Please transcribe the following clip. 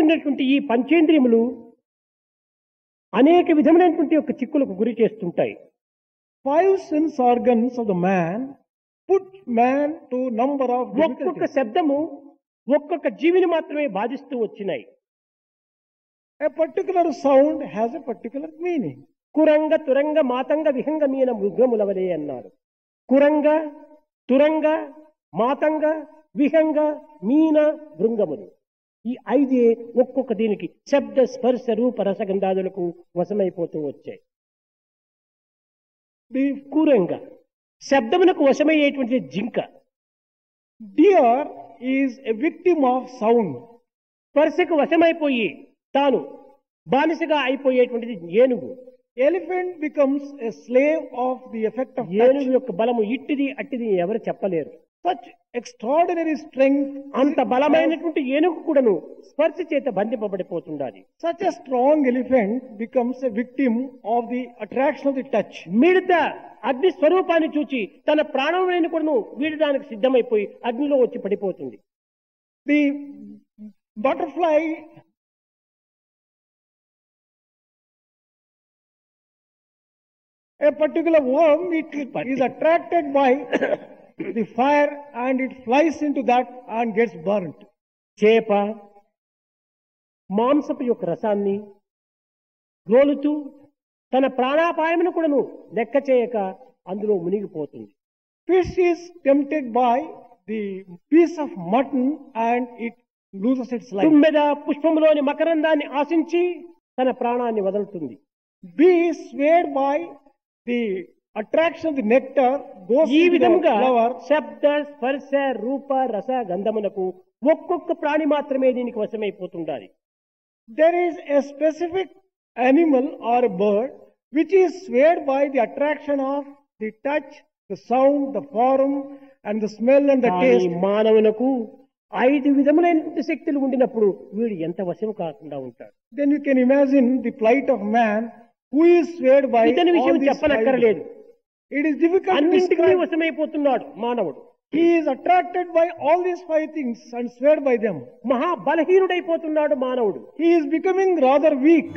ఉన్నటువంటి ఈ పంచేంద్రియములు అనేక విధమైనటువంటి యొక్క చిక్కులకు గురి చేస్తుంటాయి. Five sense organs of the man put man to number of ఒక్కొక్క difficulties. శబ్దము ఒక్కొక్క జీవిని మాత్రమే బాధిస్తూ వచ్చినాయి. A particular sound has a particular meaning. కురంగ తురంగ మాతంగ విహంగ మీన మృగములవలే అన్నారు. కురంగ తురంగ మాతంగ విహంగ మీన భృంగములు ఈ ఐదే ఒక్కొక్క దీనికి శబ్ద స్పర్శ రూప రసగంధాదులకు వశమైపోతూ వచ్చాయి. కురంగ శబ్దమునకు వశమయ్యేటువంటి జింక. Deer is a victim of sound. స్పర్శకు వశమైపోయి తాను బానిసగా అయిపోయేటువంటిది ఏనుగు. Elephant becomes a slave of the effect of touch. ఏనుగు యొక్క బలము ఇట్టిది అట్టిది ఎవరు చెప్పలేరు. Such extraordinary strength, అంత బలమైనటువంటి ఏనుగు కూడాను స్పర్శ చేత బంధింపబడిపోతుండాలి. such a strong elephant becomes a victim of the attraction of the touch. మిడత అగ్ని స్వరూపాన్ని చూచి తన ప్రాణములను కూడాను వీడడానికి సిద్ధమైపోయి అగ్నిలో వచ్చి పడిపోతుంది. The butterfly a particular worm, it is attracted by the fire and it flies into that and gets burnt. చేప మాంసపు యొక్క రసాన్ని గ్రోలుతూ తన ప్రాణాపాయమును కూడాను లెక్క చేయక అందులో మునిగిపోతుంది. Fish is tempted by the piece of mutton and it loses its life. తుమ్మెద పుష్పములోని మకరందాన్ని ఆశించి తన ప్రాణాన్ని వదులుతుంది. Bee is swayed by the attraction of the nectar, goes ఈ into the విధముగా flower. శబ్ద స్పర్శ రూప రస గంధమునకు ఒక్కొక్క ప్రాణి మాత్రమే దీనికి వశమైపోతుండాలి. There is a specific animal or a bird which is swayed by the attraction of the touch, the sound, the form and the smell and the కానీ taste. మానవునకు 5 విధములైన శక్తులు ఉండినప్పుడు వీడు ఎంత వశం కాకుండా ఉంటాడు. Then you can imagine the plight of man who is swayed by ఇతని all విషయం these 5. చెప్పనక్కర్లేదు. It is difficult to అన్నింటికీ describe. వశమైపోతున్నాడు మానవుడు. He is attracted by all these 5 things and swayed by them. మహా బలహీనుడైపోతున్నాడు మానవుడు. He is becoming rather weak.